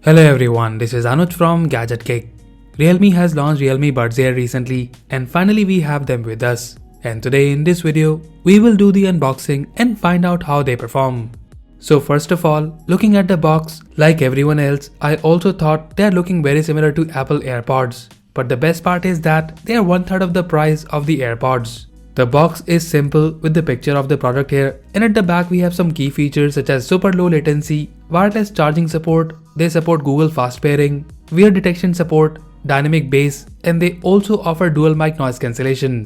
Hello everyone, this is Anuj from Gadget Kick. Realme has launched Realme Buds Air recently and finally we have them with us. And today in this video, we will do the unboxing and find out how they perform. So first of all, looking at the box, like everyone else, I also thought they are looking very similar to Apple Airpods. But the best part is that they are 1/3 of the price of the Airpods. The box is simple with the picture of the product here, and at the back we have some key features such as super low latency, wireless charging support, they support Google Fast Pairing, wear detection support, dynamic bass, and they also offer dual mic noise cancellation.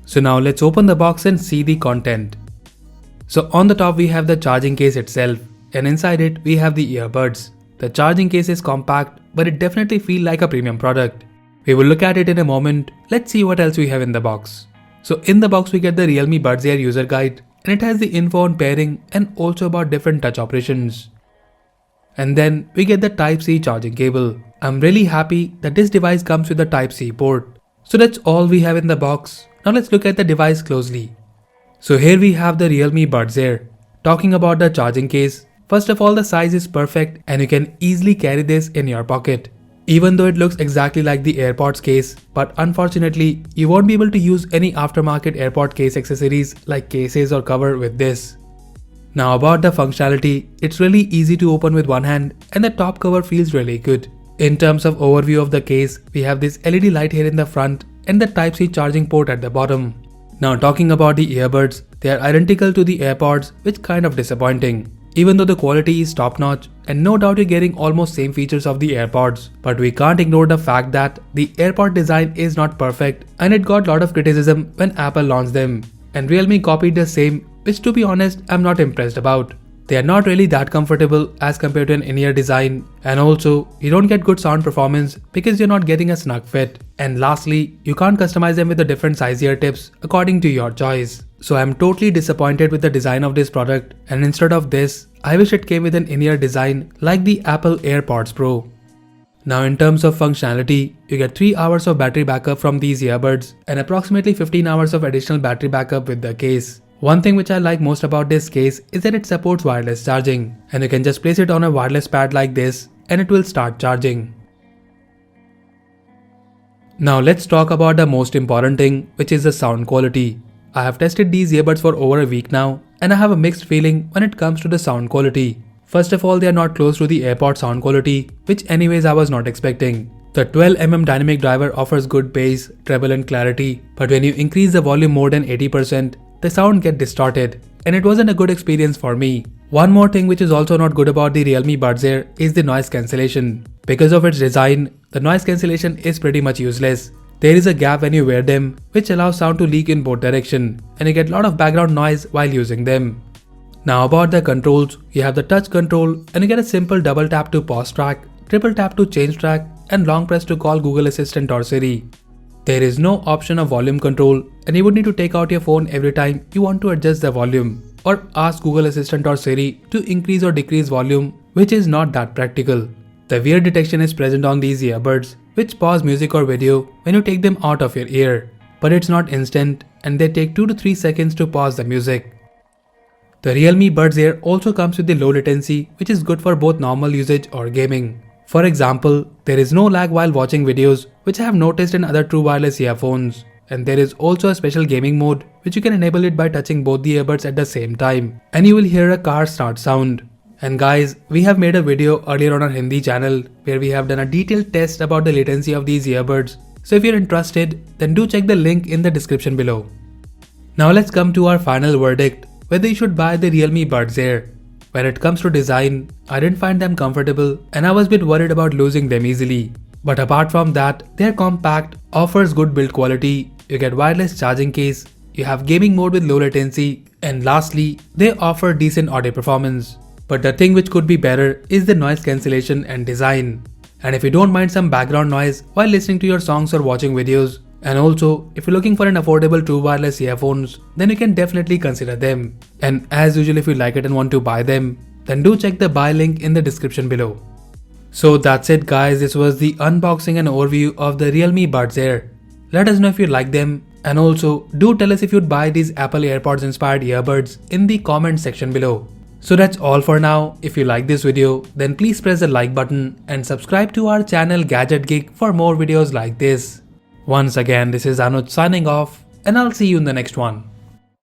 So now let's open the box and see the content. So on the top we have the charging case itself, and inside it we have the earbuds. The charging case is compact, but it definitely feels like a premium product. We will look at it in a moment. Let's see what else we have in the box. So in the box we get the Realme Buds Air user guide, and it has the info on pairing and also about different touch operations. And then we get the Type-C charging cable. I'm really happy that this device comes with the Type-C port. So that's all we have in the box. Now let's look at the device closely. So here we have the Realme Buds Air. Talking about the charging case, first of all the size is perfect and you can easily carry this in your pocket. Even though it looks exactly like the AirPods case, but unfortunately, you won't be able to use any aftermarket AirPod case accessories like cases or cover with this. Now about the functionality, it's really easy to open with one hand and the top cover feels really good. In terms of overview of the case, we have this LED light here in the front and the Type-C charging port at the bottom. Now talking about the earbuds, they are identical to the AirPods, which kind of disappointing. Even though the quality is top-notch, and no doubt you're getting almost same features of the AirPods, but we can't ignore the fact that the AirPod design is not perfect and it got a lot of criticism when Apple launched them. And Realme copied the same, which to be honest I'm not impressed about. They are not really that comfortable as compared to an in-ear design, and also you don't get good sound performance because you're not getting a snug fit. And lastly, you can't customize them with the different size ear tips according to your choice. So I'm totally disappointed with the design of this product, and instead of this, I wish it came with an in-ear design like the Apple Airpods Pro. Now in terms of functionality, you get 3 hours of battery backup from these earbuds and approximately 15 hours of additional battery backup with the case. One thing which I like most about this case is that it supports wireless charging, and you can just place it on a wireless pad like this and it will start charging. Now let's talk about the most important thing, which is the sound quality. I have tested these earbuds for over a week now and I have a mixed feeling when it comes to the sound quality. First of all, they are not close to the AirPod sound quality, which anyways I was not expecting. The 12mm dynamic driver offers good bass, treble and clarity, but when you increase the volume more than 80%, the sound gets distorted, and it wasn't a good experience for me. One more thing which is also not good about the Realme Buds Air is the noise cancellation. Because of its design, the noise cancellation is pretty much useless. There is a gap when you wear them, which allows sound to leak in both directions, and you get a lot of background noise while using them. Now about the controls, you have the touch control and you get a simple double tap to pause track, triple tap to change track, and long press to call Google Assistant or Siri. There is no option of volume control, and you would need to take out your phone every time you want to adjust the volume, or ask Google Assistant or Siri to increase or decrease volume, which is not that practical. The wear detection is present on these earbuds, which pause music or video when you take them out of your ear, but it's not instant and they take 2 to 3 seconds to pause the music. The Realme Buds Air also comes with the low latency, which is good for both normal usage or gaming. For example, there is no lag while watching videos, which I have noticed in other true wireless earphones. And there is also a special gaming mode, which you can enable it by touching both the earbuds at the same time, and you will hear a car start sound. And guys, we have made a video earlier on our Hindi channel where we have done a detailed test about the latency of these earbuds. So if you're interested, then do check the link in the description below. Now let's come to our final verdict, whether you should buy the Realme Buds Air. When it comes to design, I didn't find them comfortable and I was a bit worried about losing them easily. But apart from that, they are compact, offers good build quality, you get wireless charging case, you have gaming mode with low latency, and lastly, they offer decent audio performance. But the thing which could be better is the noise cancellation and design. And if you don't mind some background noise while listening to your songs or watching videos, and also if you're looking for an affordable true wireless earphones, then you can definitely consider them. And as usual, if you like it and want to buy them, then do check the buy link in the description below. So that's it guys, this was the unboxing and overview of the Realme Buds Air. Let us know if you like them, and also do tell us if you'd buy these Apple Airpods inspired earbuds in the comment section below. So that's all for now. If you like this video, then please press the like button and subscribe to our channel Gadget Geek for more videos like this. Once again, this is Anuj signing off, and I'll see you in the next one.